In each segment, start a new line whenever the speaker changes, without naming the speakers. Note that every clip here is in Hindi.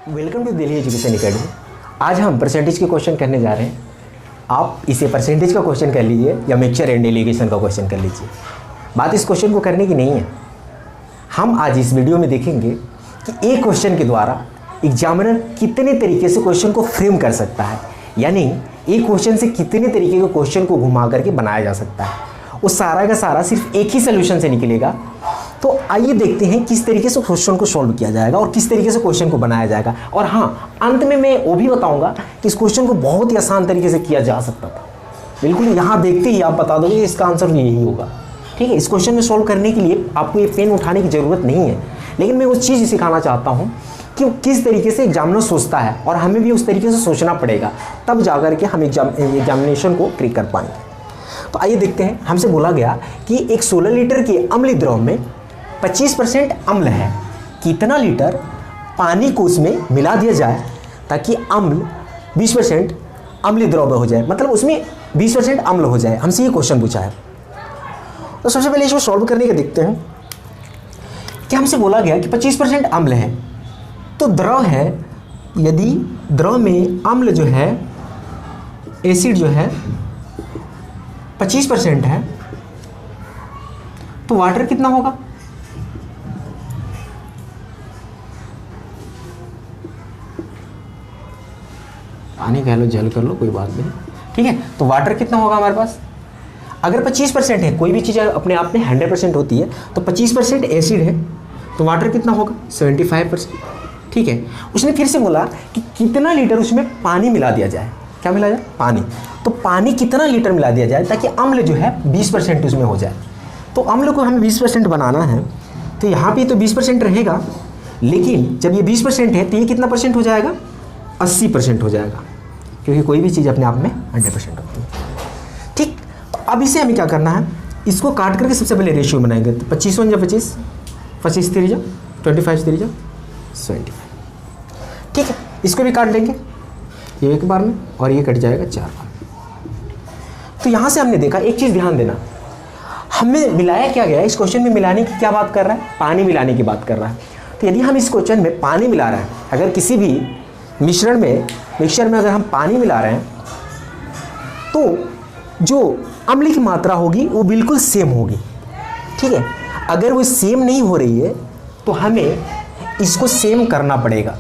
Welcome to Delhi education academy. आज हम परसेंटेज के क्वेश्चन करने जा रहे हैं। आप इसे परसेंटेज का क्वेश्चन कर लीजिए या मिक्सचर एंड एलिगेशन का क्वेश्चन कर लीजिए। बात इस क्वेश्चन को करने की नहीं है। हम आज इस वीडियो में देखेंगे कि एक क्वेश्चन के द्वारा एग्जामिनर कितने तरीके से क्वेश्चन को फ्रेम कर सकता है, यानी एक क्वेश्चन से कितने तरीके के क्वेश्चन को घुमा करके बनाया जा सकता है। वो सारा का सारा सिर्फ एक ही सोल्यूशन से निकलेगा। तो आइए देखते हैं किस तरीके से क्वेश्चन को सॉल्व किया जाएगा और किस तरीके से क्वेश्चन को बनाया जाएगा। और हाँ, अंत में मैं वो भी बताऊंगा कि इस क्वेश्चन को बहुत ही आसान तरीके से किया जा सकता था। बिल्कुल यहाँ देखते ही आप बता दोगे इसका आंसर यही होगा। ठीक है, इस क्वेश्चन में सॉल्व करने के लिए आपको ये पेन उठाने की ज़रूरत नहीं है, लेकिन मैं उस चीज़ सिखाना चाहता हूँ कि वो किस तरीके से एग्जामिनर सोचता है और हमें भी उस तरीके से सोचना पड़ेगा, तब जाकर के हम एग्जामिनेशन को क्रैक कर पाएंगे। तो आइए देखते हैं। हमसे बोला गया कि एक 16 लीटर के अम्लीय द्रव में 25% अम्ल है। कितना लीटर पानी को उसमें मिला दिया जाए ताकि अम्ल 20% अम्लीय द्रव में हो जाए, मतलब उसमें 20% अम्ल हो जाए। हमसे ये क्वेश्चन पूछा है। तो सबसे पहले इसको सॉल्व करने के देखते हैं कि हमसे बोला गया कि 25% अम्ल है, तो द्रव है। यदि द्रव में अम्ल जो है, एसिड जो है 25% है, तो वाटर कितना होगा? पानी कह लो, जल कर लो, कोई बात नहीं। ठीक है, तो वाटर कितना होगा हमारे पास? अगर 25% है, कोई भी चीज़ अपने आप में 100% होती है, तो 25% एसिड है, तो वाटर कितना होगा? 75%। ठीक है, उसने फिर से बोला कि कितना लीटर उसमें पानी मिला दिया जाए। क्या मिला जाए? पानी। तो पानी कितना लीटर मिला दिया जाए ताकि अम्ल जो है 20% उसमें हो जाए। तो अम्ल को हमें 20% बनाना है, तो यहाँ पे तो 20% रहेगा, लेकिन जब ये 20% है तो ये कितना परसेंट हो जाएगा? 80% हो जाएगा, क्योंकि कोई भी चीज़ अपने आप में 100% होती है। ठीक, तो अब इसे हमें क्या करना है? इसको काट करके सबसे पहले रेशियो बनाएंगे। तो 25 1 × 25, 25 3 × 25 3 × 25। ठीक है, इसको भी काट लेंगे, ये एक बार में, और ये कट जाएगा 4 बार। तो यहाँ से हमने देखा, एक चीज़ ध्यान देना, हमें मिलाया क्या गया? इस क्वेश्चन में मिलाने की क्या बात कर रहा है? पानी मिलाने की बात कर रहा है। तो यदि हम इस क्वेश्चन में पानी मिला रहे हैं, अगर किसी भी मिक्सचर में अगर हम पानी मिला रहे हैं, तो जो अम्ल की मात्रा होगी वो बिल्कुल सेम होगी। ठीक है, अगर वो सेम नहीं हो रही है तो हमें इसको सेम करना पड़ेगा।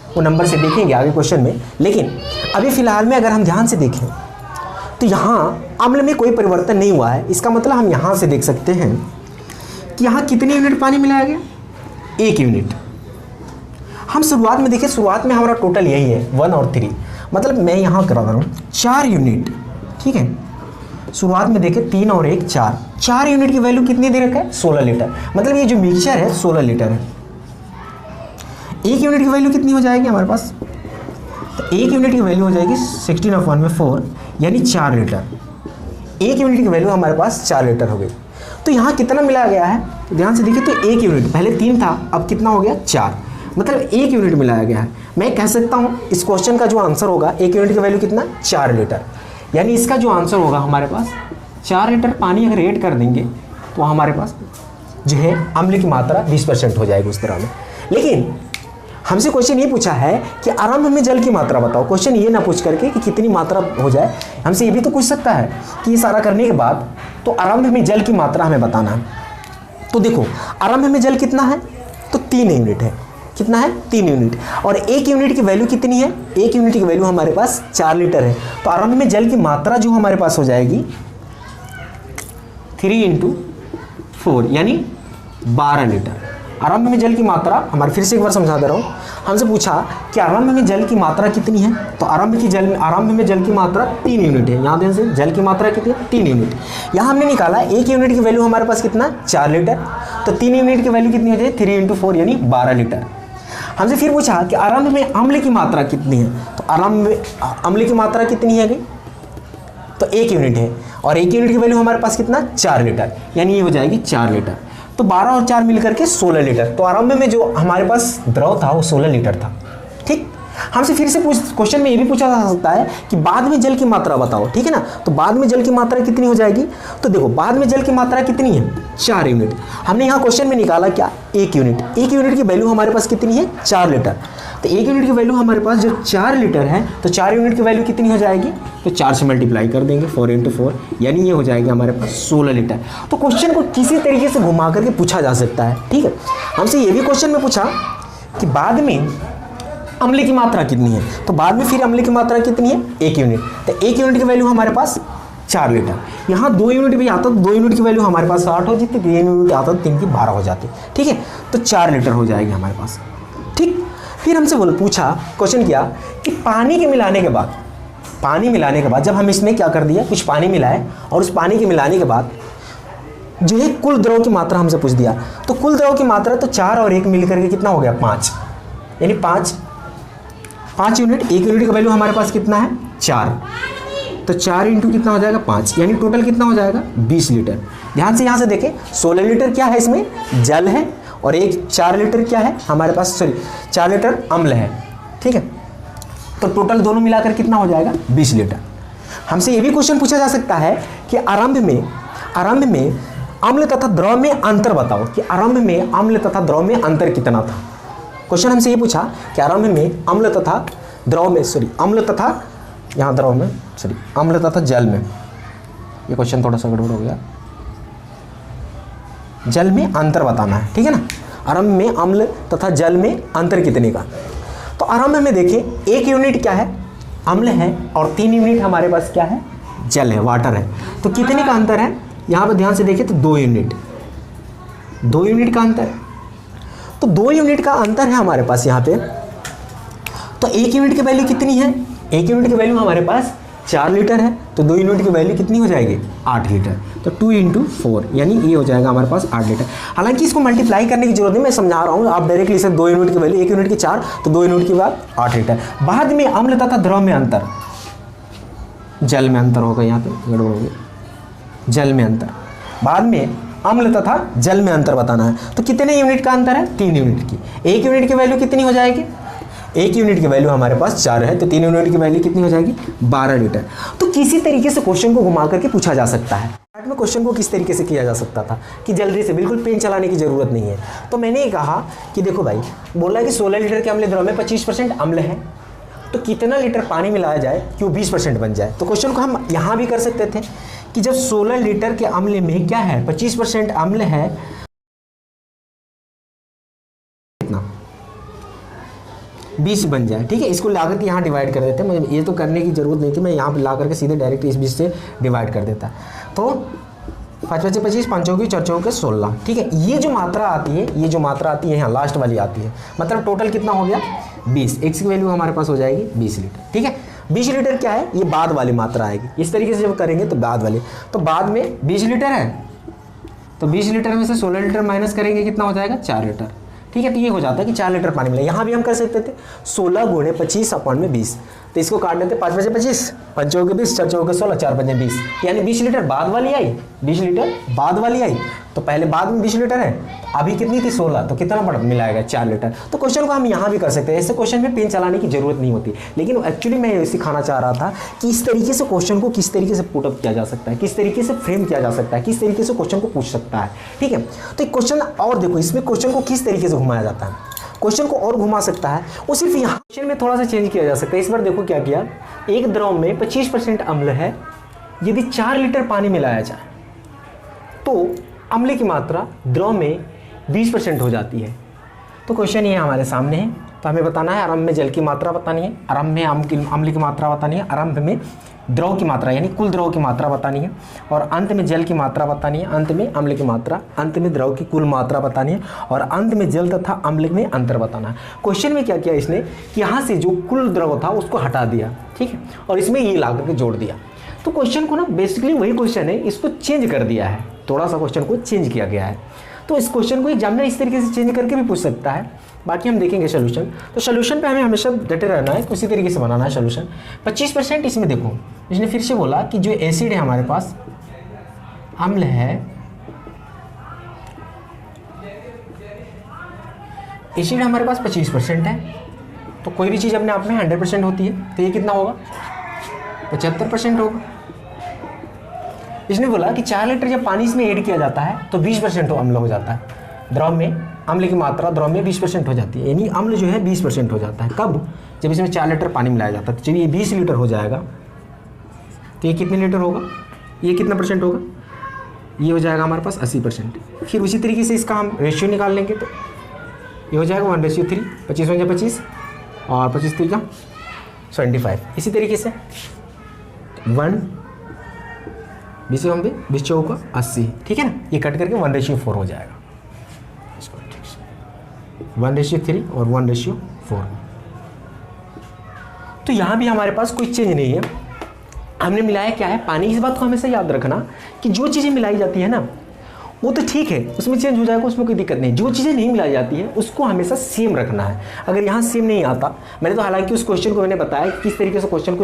वो नंबर से देखेंगे आगे क्वेश्चन में, लेकिन अभी फ़िलहाल में अगर हम ध्यान से देखें तो यहाँ अम्ल में कोई परिवर्तन नहीं हुआ है। इसका मतलब हम यहाँ से देख सकते हैं कि यहाँ कितने यूनिट पानी मिलाया गया? 1 यूनिट। हम शुरुआत में देखें, शुरुआत में हमारा टोटल यही है 1 और 3, मतलब मैं यहाँ करा रहा हूँ 4 यूनिट। ठीक है, शुरुआत में देखें 3 और 1 4 यूनिट की वैल्यू कितनी दे रखा है? 16 लीटर। मतलब ये जो मिक्सचर है 16 लीटर है। 1 यूनिट की वैल्यू कितनी हो जाएगी हमारे पास? तो 1 यूनिट की वैल्यू हो जाएगी 16/1/4, यानी 4 लीटर। 1 यूनिट की वैल्यू हमारे पास 4 लीटर हो गई। तो यहाँ कितना मिलाया गया है? तो ध्यान से देखिए, तो 1 यूनिट, पहले 3 था, अब कितना हो गया? 4, मतलब 1 यूनिट मिलाया गया है। मैं कह सकता हूँ इस क्वेश्चन का जो आंसर होगा, 1 यूनिट की वैल्यू कितना? 4 लीटर। यानी इसका जो आंसर होगा हमारे पास 4 लीटर पानी अगर ऐड कर देंगे तो हमारे पास जो है अम्ल की मात्रा 20% हो जाएगी उस तरह में। लेकिन हमसे क्वेश्चन ये पूछा है कि आरंभ में जल की मात्रा बताओ। क्वेश्चन ये ना पूछ करके कि कितनी मात्रा हो जाए, हमसे ये भी तो पूछ सकता है कि ये सारा करने के बाद तो आरंभ में जल की मात्रा हमें बताना है। तो देखो, आरंभ में जल कितना है? तो 3 यूनिट है। कितना है? 3 यूनिट। और 1 यूनिट की वैल्यू कितनी है? 1 यूनिट की वैल्यू हमारे पास 4 लीटर है। तो आरंभ में जल की मात्रा जो हमारे पास हो जाएगी 3 × 4, यानी 12 लीटर। आरंभ में जल की मात्रा हमारे, फिर से एक बार समझा दे रहा हूँ, हमसे पूछा कि आरंभ में जल की मात्रा कितनी है? तो आरंभ में जल की मात्रा 3 यूनिट है। यहाँ ध्यान से, जल की मात्रा कितनी है? 3 यूनिट। यहाँ हमने निकाला 1 यूनिट की वैल्यू हमारे पास कितना? 4 लीटर। तो 3 यूनिट की वैल्यू कितनी हो जाए? 3 × 4, यानी 12 लीटर। हमसे फिर पूछा कि आरंभ में अम्ल की मात्रा कितनी है? तो आरंभ में अम्ल की मात्रा कितनी है? तो 1 यूनिट है, और 1 यूनिट की वैल्यू हमारे पास कितना? 4 लीटर, यानी ये हो जाएगी 4 लीटर। तो 12 और 4 मिलकर के 16 लीटर। तो आरंभ में जो हमारे पास द्रव था वो 16 लीटर था। ठीक, हमसे फिर से क्वेश्चन में ये भी पूछा जा सकता है कि बाद में जल की मात्रा बताओ, ठीक है ना। तो बाद में जल की मात्रा कितनी हो जाएगी, तो देखो बाद में जल की मात्रा कितनी है, 4 यूनिट। हमने यहाँ क्वेश्चन में निकाला क्या, 1 यूनिट। 1 यूनिट की वैल्यू हमारे पास कितनी है, 4 लीटर। तो 1 यूनिट की वैल्यू हमारे पास जो 4 लीटर है, तो 4 यूनिट की वैल्यू कितनी हो जाएगी, तो 4 से मल्टीप्लाई कर देंगे, 4 × 4, यानी ये हो जाएगा हमारे पास 16 लीटर। तो क्वेश्चन को किसी तरीके से घुमा करके पूछा जा सकता है, ठीक है। हमसे ये भी क्वेश्चन में पूछा कि बाद में अम्ल की मात्रा कितनी है, तो बाद में फिर अम्ल की मात्रा कितनी है, 1 यूनिट। तो 1 यूनिट की वैल्यू हमारे पास 4 लीटर। यहाँ 2 यूनिट भी आता तो 2 यूनिट की वैल्यू हमारे पास 8 हो जाती, 3 यूनिट आता तो 3 की 12 हो जाती, ठीक है। तो 4 लीटर हो जाएगी हमारे पास, ठीक। फिर हमसे पूछा, क्वेश्चन किया कि पानी के मिलाने के बाद, पानी मिलाने के बाद जब हम इसमें क्या कर दिया, कुछ पानी मिलाए और उस पानी के मिलाने के बाद जो है कुल द्रव की मात्रा हमसे पूछ दिया। तो कुल द्रव की मात्रा तो 4 और 1 मिलकर के कितना हो गया, 5, यानी 5 यूनिट। 1 यूनिट का वैल्यू हमारे पास कितना है, 4। तो 4 इंटू कितना हो जाएगा, 5, यानी टोटल कितना हो जाएगा, 20 लीटर। ध्यान से यहाँ से देखें, 16 लीटर क्या है इसमें, जल है, और 4 लीटर क्या है हमारे पास, 4 लीटर अम्ल है, ठीक है। तो टोटल दोनों मिलाकर कितना हो जाएगा, 20 लीटर। हमसे ये भी क्वेश्चन पूछा जा सकता है कि आरंभ में अम्ल तथा द्रव में अंतर बताओ, कि आरंभ में अम्ल तथा द्रव में अंतर कितना था। क्वेश्चन हमसे ये पूछा कि आरंभ में अम्ल तथा द्रव में, अम्ल तथा यहाँ द्रव में, अम्ल तथा जल में, ये क्वेश्चन थोड़ा सा गड़बड़ हो गया, जल में अंतर बताना है, ठीक है ना। आरंभ में अम्ल तथा जल में अंतर कितने का। तो आरंभ में देखें 1 यूनिट क्या है, अम्ल है, और 3 यूनिट हमारे पास क्या है, जल है, वाटर है। तो कितने का अंतर है, यहाँ पर ध्यान से देखें तो 2 यूनिट, 2 यूनिट का अंतर है। तो 2 यूनिट का अंतर है हमारे पास यहाँ पे। तो 1 यूनिट की वैल्यू कितनी है, 1 यूनिट की वैल्यू हमारे पास 4 लीटर है, तो 2 यूनिट की वैल्यू कितनी हो जाएगी, 8 लीटर। तो 2 × 4, यानी ये हो जाएगा हमारे पास 8 लीटर। हालांकि इसको मल्टीप्लाई करने की जरूरत नहीं, मैं समझा रहा हूँ, आप डायरेक्टली इसे 2 यूनिट की वैल्यू, 1 यूनिट की 4, तो 2 यूनिट की बाद 8 लीटर। बाद में अम्ल तथा द्रव में अंतर, जल में अंतर होगा, यहाँ पे गड़बड़ हो गया, जल में अंतर। बाद में अम्ल तथा जल में अंतर बताना है। तो कितने यूनिट का अंतर है, 3 यूनिट की। 1 यूनिट की वैल्यू कितनी हो जाएगी, 1 यूनिट की वैल्यू हमारे पास 4 है, तो 3 यूनिट की वैल्यू कितनी हो जाएगी, 12 लीटर। तो किसी तरीके से क्वेश्चन को घुमा करके पूछा जा सकता है। स्टार्ट में क्वेश्चन को किस तरीके से किया जा सकता था कि जल्दी से, बिल्कुल पेन चलाने की जरूरत नहीं है। तो मैंने ये कहा कि देखो भाई, बोला कि 16 लीटर के अम्ल द्रव में 25% अम्ल है, तो कितना लीटर पानी मिलाया जाए कि वो 20% बन जाए। तो क्वेश्चन को हम यहाँ भी कर सकते थे कि जब 16 लीटर के अम्ल में क्या है, 25% अम्ल है, कितना, 20 बन जाए, ठीक है। इसको ला करके यहाँ डिवाइड कर देते हैं, मुझे ये तो करने की जरूरत नहीं थी, मैं यहाँ पे ला करके सीधे डायरेक्ट इस 20 से डिवाइड कर देता। तो 5 × 25, 5 × 4 = 16, ठीक है। ये जो मात्रा आती है, ये जो मात्रा आती है यहाँ लास्ट वाली आती है, मतलब टोटल कितना हो गया, 20। एक्स की वैल्यू हमारे पास हो जाएगी 20 लीटर, ठीक है। 20 लीटर क्या है, ये बाद वाली मात्रा आएगी। इस तरीके से जब करेंगे तो बाद वाली, तो बाद में 20 लीटर है, तो 20 लीटर में से 16 लीटर माइनस करेंगे, कितना हो जाएगा, 4 लीटर, ठीक है। तो ये हो जाता है कि 4 लीटर पानी मिला। यहाँ भी हम कर सकते थे 16 × 25/20, तो इसको काट लेते, 5 × 5 = 25, 5 × 4 = 20, 4 × 4 = 16, 4 × 5 = 20, यानी 20 लीटर बाद वाली आई, 20 लीटर बाद वाली आई। तो पहले बाद में 20 लीटर है, अभी कितनी थी, 16, तो कितना पड़ा मिलाएगा, 4 लीटर। तो क्वेश्चन को हम यहाँ भी कर सकते हैं। ऐसे क्वेश्चन में पेन चलाने की जरूरत नहीं होती, लेकिन एक्चुअली मैं ये सिखाना चाह रहा था कि इस तरीके से क्वेश्चन को किस तरीके से पुटअप किया जा सकता है, किस तरीके से फ्रेम किया जा सकता है, किस तरीके से क्वेश्चन को पूछ सकता है, ठीक है। तो एक क्वेश्चन और देखो, इसमें क्वेश्चन को किस तरीके से घुमाया जाता है, क्वेश्चन को और घुमा सकता है, वो सिर्फ यहाँ क्वेश्चन में थोड़ा सा चेंज किया जा सकता है। इस बार देखो क्या किया, एक द्रव में 25% अम्ल है, यदि 4 लीटर पानी मिलाया जाए तो अम्ल की मात्रा द्रव में 20% हो जाती है। तो क्वेश्चन ये हमारे सामने है, तो हमें बताना है आरंभ में जल की मात्रा बतानी है, आरंभ में अम्ल की मात्रा बतानी है, आरंभ में द्रव की मात्रा यानी कुल द्रव की मात्रा बतानी है, और अंत में जल की मात्रा बतानी है, अंत में अम्ल की मात्रा, अंत में द्रव की कुल मात्रा बतानी है, और अंत में जल तथा अम्ल में अंतर बताना है। क्वेश्चन में क्या किया इसने कि यहाँ से जो कुल द्रव था उसको हटा दिया, ठीक है, और इसमें ये ला करके जोड़ दिया। तो क्वेश्चन को ना बेसिकली वही क्वेश्चन है, इसको चेंज कर दिया है, थोड़ा सा क्वेश्चन को चेंज किया गया है। तो इस क्वेश्चन को एग्जामिनर इस तरीके से चेंज करके भी पूछ सकता है। बाकी हम देखेंगे सोल्यूशन। तो सोल्यूशन पे हमें हमेशा डटे रहना है, उसी तरीके से बनाना है सोल्यूशन। 25% इसमें देखो, इसने फिर से बोला कि जो एसिड है हमारे पास, अम्ल है, एसिड हमारे पास 25% है, तो कोई भी चीज़ अपने आप में 100% होती है, तो ये कितना होगा 75% होगा। इसने बोला कि 4 लीटर जब पानी इसमें ऐड किया जाता है तो 20% अम्ल हो जाता है। द्रव में अम्ल की मात्रा द्रव में 20% हो जाती है, यानी अम्ल जो है 20% हो जाता है। कब? जब इसमें 4 लीटर पानी मिलाया जाता है। तो जब ये 20 लीटर हो जाएगा तो ये कितने लीटर होगा, ये कितना परसेंट होगा, ये हो जाएगा हमारे पास 80%। फिर उसी तरीके से इसका हम रेशियो निकाल लेंगे तो ये हो जाएगा 1:3, 25 × 25 और 25 × 3 = 25। इसी तरीके से 1 20 × 20 = 80, ठीक है ना। ये कट करके 1:4 हो जाएगा, 1:3 और 1:4। तो यहाँ भी हमारे पास कोई चेंज नहीं है, हमने मिलाया क्या है, पानी। इस बात को हमेशा याद रखना कि जो चीज़ें मिलाई जाती है ना वो तो ठीक है, उसमें चेंज हो जाएगा, उसमें कोई दिक्कत नहीं। जो चीज़ें नहीं मिलाई जाती है उसको हमेशा सेम रखना है। अगर यहाँ सेम नहीं आता, मैंने तो हालांकि उस क्वेश्चन को मैंने बताया कि किस तरीके से क्वेश्चन को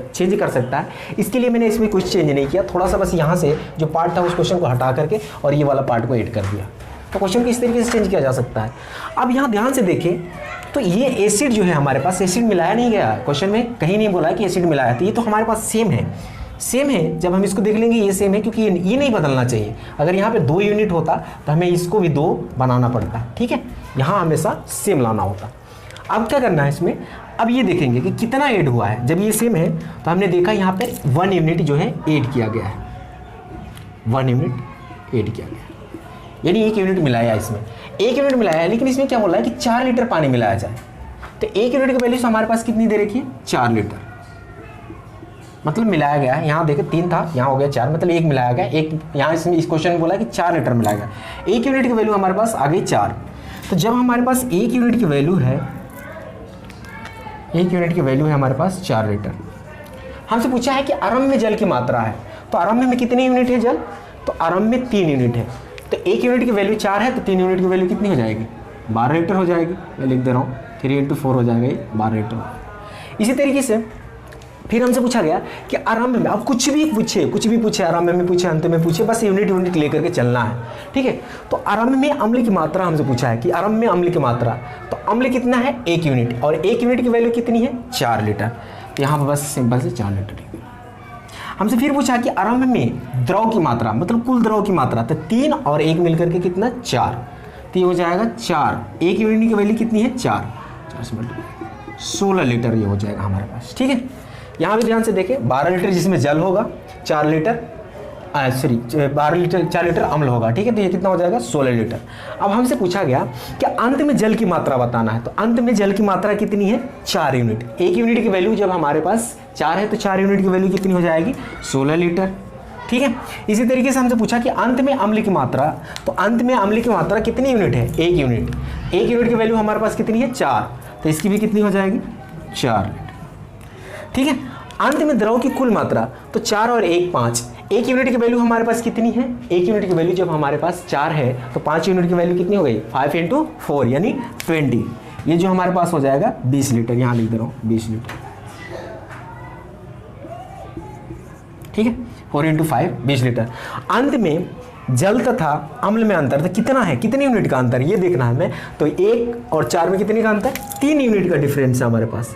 चेंज कर सकता है, इसके लिए मैंने इसमें कुछ चेंज नहीं किया। थोड़ा सा बस यहाँ से जो पार्ट था उस क्वेश्चन को हटा करके और ये वाला पार्ट को ऐड कर दिया, तो क्वेश्चन को इस तरीके से चेंज किया जा सकता है। अब यहाँ ध्यान से देखें तो ये एसिड जो है हमारे पास, एसिड मिलाया नहीं गया क्वेश्चन में, कहीं नहीं बोला कि एसिड मिलाया, तो ये तो हमारे पास सेम है। जब हम इसको देख लेंगे ये सेम है, क्योंकि ये नहीं बदलना चाहिए। अगर यहाँ पे 2 यूनिट होता तो हमें इसको भी 2 बनाना पड़ता, ठीक है। यहाँ हमेशा सेम लाना होता। अब क्या करना है इसमें, अब ये देखेंगे कि कितना ऐड हुआ है। जब ये सेम है तो हमने देखा यहाँ पे 1 यूनिट जो है ऐड किया गया है, 1 यूनिट ऐड किया गया, यानी 1 यूनिट मिलाया इसमें, 1 यूनिट मिलाया है। लेकिन इसमें क्या बोला है कि 4 लीटर पानी मिलाया जाए, तो 1 यूनिट की वैल्यू हमारे पास कितनी दे रखी है, 4 लीटर। मतलब मिलाया गया है, यहाँ देखिए 3 था, यहाँ हो गया 4, मतलब 1 मिलाया गया, 1 यहाँ इसमें इस क्वेश्चन में बोला कि 4 लीटर मिलाया गया। 1 यूनिट की वैल्यू हमारे पास आ गई 4। तो जब हमारे पास 1 यूनिट की वैल्यू है, 1 यूनिट की वैल्यू है हमारे पास 4 लीटर। हमसे पूछा है कि आरंभ में जल की मात्रा है, तो आरंभ में कितने यूनिट है जल, तो आरंभ में 3 यूनिट है। तो 1 यूनिट की वैल्यू 4 है, तो 3 यूनिट की वैल्यू कितनी हो जाएगी, 12 लीटर हो जाएगी। मैं लिख दे रहा हूँ 3 × 4 हो जाएगा, ये 12 लीटर। इसी तरीके से फिर हमसे पूछा गया कि आरंभ में, अब कुछ भी पूछे, आरंभ में पूछे, अंत में पूछे, बस यूनिट लेकर के चलना है, ठीक है। तो आरंभ में अम्ल की मात्रा हमसे पूछा है कि आरंभ में अम्ल की मात्रा, तो अम्ल कितना है 1 यूनिट, और 1 यूनिट की वैल्यू कितनी है 4 लीटर। तो यहाँ पर बस सिंपल से 4 लीटर। हमसे फिर पूछा कि आरंभ में द्रव की मात्रा, मतलब कुल द्रव की मात्रा, तो 3 और 1 मिलकर के कितना 4, तो ये हो जाएगा 4। 1 यूनिट की वैल्यू कितनी है 4 16 लीटर ये हो जाएगा हमारे पास, ठीक है। यहाँ भी ध्यान से देखें, 12 लीटर जिसमें जल होगा, 4 लीटर 12 लीटर 4 लीटर अम्ल होगा, ठीक है। तो ये कितना हो जाएगा 16 लीटर। अब हमसे पूछा गया कि अंत में जल की मात्रा बताना है, तो अंत में जल की मात्रा कितनी है 4 यूनिट। 1 यूनिट की वैल्यू जब हमारे पास 4 है तो 4 यूनिट की वैल्यू कितनी हो जाएगी 16 लीटर, ठीक है। इसी तरीके से हमसे पूछा कि अंत में अम्ल की मात्रा, तो अंत में अम्ल की मात्रा कितनी यूनिट है 1 यूनिट। 1 यूनिट की वैल्यू हमारे पास कितनी है 4, तो इसकी भी कितनी हो जाएगी 4 लीटर, ठीक है। अंत में द्रव की कुल मात्रा, तो 4 और 1 5। 1 यूनिट की वैल्यू हमारे पास कितनी है, 1 यूनिट की वैल्यू जब हमारे पास 4 है तो 5 यूनिट की वैल्यू कितनी हो गई 5 × 4 यानी 20। ये जो हमारे पास हो जाएगा 20 लीटर, यहाँ लिख दे रहा हूँ 20 लीटर, ठीक है। 4 × 5 20 लीटर। अंत में जल तथा अम्ल में अंतर, तो कितना है, कितने यूनिट का अंतर ये देखना है हमें। तो 1 और 4 में कितने का अंतर, 3 यूनिट का डिफरेंस है हमारे पास।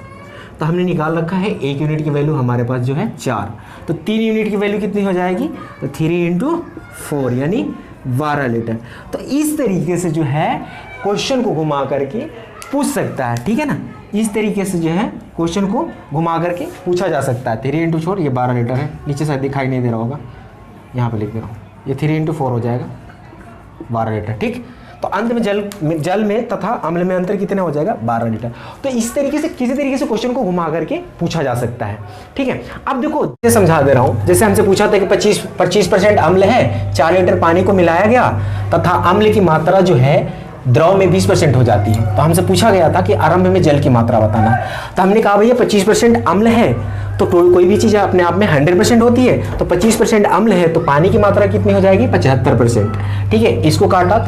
तो हमने निकाल रखा है 1 यूनिट की वैल्यू हमारे पास जो है 4, तो 3 यूनिट की वैल्यू कितनी हो जाएगी, तो 3 × 4 यानी 12 लीटर। तो इस तरीके से जो है क्वेश्चन को घुमा करके पूछ सकता है, ठीक है ना। इस तरीके से जो है क्वेश्चन को घुमा करके पूछा जा सकता है। 3 × 4 ये 12 लीटर है, नीचे शायद दिखाई नहीं दे रहा होगा, यहाँ पे लिख दे रहा हूँ, ये 3 × 4 हो जाएगा 12 लीटर, ठीक। तो अंत में जल में तथा अम्ल में अंतर कितना हो जाएगा 12 लीटर। तो इस तरीके से किसी तरीके से क्वेश्चन को घुमा करके पूछा जा सकता है, ठीक है। अब देखो जैसे समझा दे रहा हूं, जैसे हमसे पूछा था कि 25% अम्ल है, 4 लीटर पानी को मिलाया गया तथा अम्ल की मात्रा जो है द्रव में 20% हो जाती है। तो हमसे पूछा गया था कि आरंभ में जल की मात्रा बताना, तो हमने कहा भैया 25% अम्ल है, तो कोई भी चीज़ अपने आप में 100% होती है, तो 25% अम्ल है तो पानी की मात्रा कितनी हो जाएगी 75%, ठीक है। इसको काटा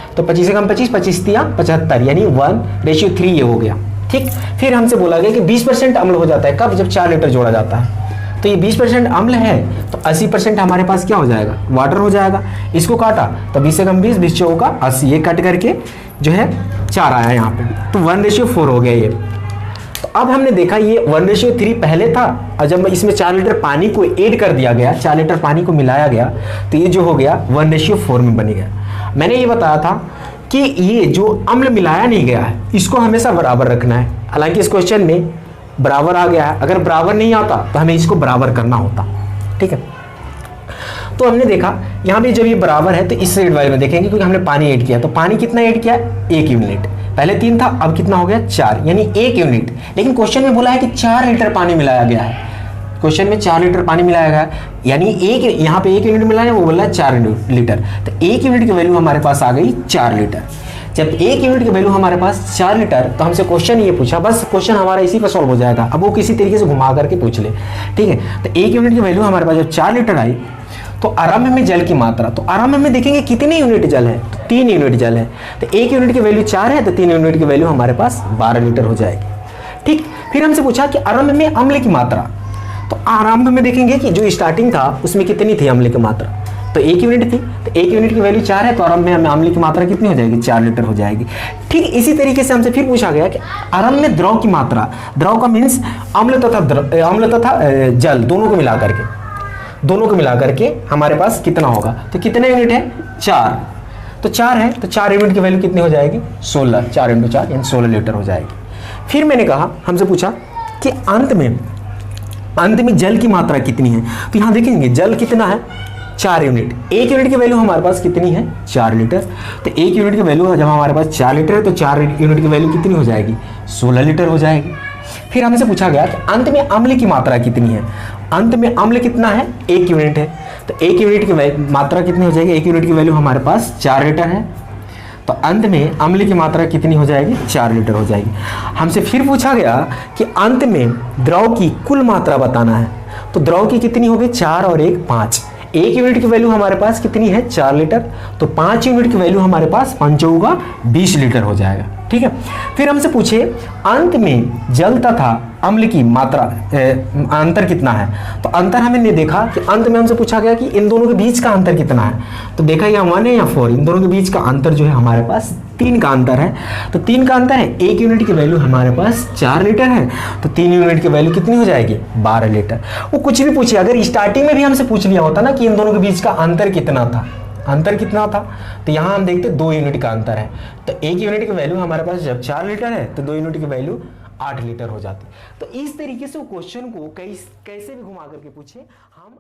तो 25 से कम 25, 25 × 75 यानी 1:3 ये हो गया, ठीक। फिर हमसे बोला गया कि 20% अम्ल हो जाता है, कब, जब 4 लीटर जोड़ा जाता है। तो ये 20% अम्ल है तो 80% हमारे पास क्या हो जाएगा वाटर हो जाएगा। इसको काटा तो 20 से कम 20, 20 × 4 80, ये कट करके जो है 4 आया यहाँ पे, तो 1:4 हो गया ये। तो अब हमने देखा ये 1:3 पहले था, और जब इसमें 4 लीटर पानी को ऐड कर दिया गया, 4 लीटर पानी को मिलाया गया, तो ये जो हो गया 1:4 में बन गया। मैंने ये बताया था कि ये जो अम्ल मिलाया नहीं गया है इसको हमेशा बराबर रखना है। हालांकि इस क्वेश्चन में बराबर आ गया है, अगर बराबर नहीं आता तो हमें इसको बराबर करना होता। ठीक है, तो हमने देखा यहाँ पे जब ये बराबर है तो इस साइड वाले में देखेंगे, क्योंकि हमने पानी ऐड किया, तो पानी कितना ऐड किया, 1 यूनिट। पहले 3 था, अब कितना हो गया 4, यानी 1 यूनिट। लेकिन क्वेश्चन में बोला है कि 4 लीटर पानी मिलाया गया है, क्वेश्चन में 4 लीटर पानी मिलाया गया है, यानी एक यहाँ पे 1 यूनिट मिला है, वो बोला है 4 लीटर। तो 1 यूनिट की वैल्यू हमारे पास आ गई 4 लीटर। जब 1 यूनिट की वैल्यू हमारे पास 4 लीटर, तो हमसे क्वेश्चन ये पूछा, बस क्वेश्चन हमारा इसी पर सॉल्व हो जाएगा। अब वो किसी तरीके से घुमा करके पूछ ले। ठीक है, तो 1 यूनिट की वैल्यू हमारे पास जब 4 लीटर आई, तो आरंभ में जल की मात्रा, तो आरंभ में देखेंगे कितने यूनिट जल है, तो 3 यूनिट जल है। तो 1 यूनिट की वैल्यू 4 है, तो 3 यूनिट की वैल्यू हमारे पास 12 लीटर हो जाएगी। ठीक, फिर हमसे पूछा कि आरंभ में अम्ल की मात्रा, तो आरंभ में देखेंगे कि जो स्टार्टिंग था उसमें कितनी थी अम्ल की मात्रा, तो 1 यूनिट थी, तो 1 यूनिट की वैल्यू 4 है, तो आरंभ में अम्ल की मात्रा कितनी हो जाएगी, 4 लीटर हो जाएगी। ठीक, इसी तरीके से हमसे फिर पूछा गया कि आरंभ में द्रव की मात्रा, द्रव का मीन्स अम्ल तथा जल दोनों को मिला करके हमारे पास कितना होगा, तो कितने यूनिट है, 4, तो 4 है, तो 4 यूनिट की वैल्यू कितनी हो जाएगी, 16, 4 × 4 यानी 16 लीटर हो जाएगी। फिर मैंने कहा, हमसे पूछा कि अंत में जल की मात्रा कितनी है, तो यहाँ देखेंगे जल कितना है, 4 यूनिट। 1 यूनिट की वैल्यू हमारे पास कितनी है, 4 लीटर। तो 1 यूनिट की वैल्यू जब हमारे पास 4 लीटर है, तो 4 यूनिट की वैल्यू कितनी हो जाएगी, 16 लीटर हो जाएगी। फिर हमसे पूछा गया कि अंत में अम्ल की मात्रा कितनी है, अंत में अम्ल कितना है, 1 यूनिट है, तो 1 यूनिट की मात्रा कितनी हो जाएगी, 1 यूनिट की वैल्यू हमारे पास 4 लीटर है, तो अंत में अम्ल की मात्रा कितनी हो जाएगी, 4 लीटर हो जाएगी। हमसे फिर पूछा गया कि अंत में द्रव की कुल मात्रा बताना है, तो द्रव की कितनी होगी, 4 और 1 5। 1 यूनिट की वैल्यू हमारे पास कितनी है, 4 लीटर, तो 5 यूनिट की वैल्यू हमारे पास 5 होगा 20 लीटर हो जाएगा। ठीक है, फिर हमसे पूछे अंत में जल तथा अम्ल की मात्रा अंतर कितना है, तो अंतर हमने देखा कि अंत में हमसे पूछा गया कि इन दोनों के बीच का अंतर कितना है, तो देखा या 1 है या 4, इन दोनों के बीच का अंतर जो है हमारे पास 3 का अंतर है। तो 3 का अंतर है, 1 यूनिट की वैल्यू हमारे पास 4 लीटर है, तो 3 यूनिट की वैल्यू कितनी हो जाएगी, 12 लीटर। वो कुछ भी पूछे, अगर स्टार्टिंग में भी हमसे पूछ लिया होता ना कि इन दोनों के बीच का अंतर कितना था, तो यहाँ हम देखते 2 यूनिट का अंतर है, तो 1 यूनिट की वैल्यू हमारे पास जब 4 लीटर है, तो 2 यूनिट की वैल्यू 8 लीटर हो जाती। तो इस तरीके से वो क्वेश्चन को कैसे भी घुमा करके पूछे हम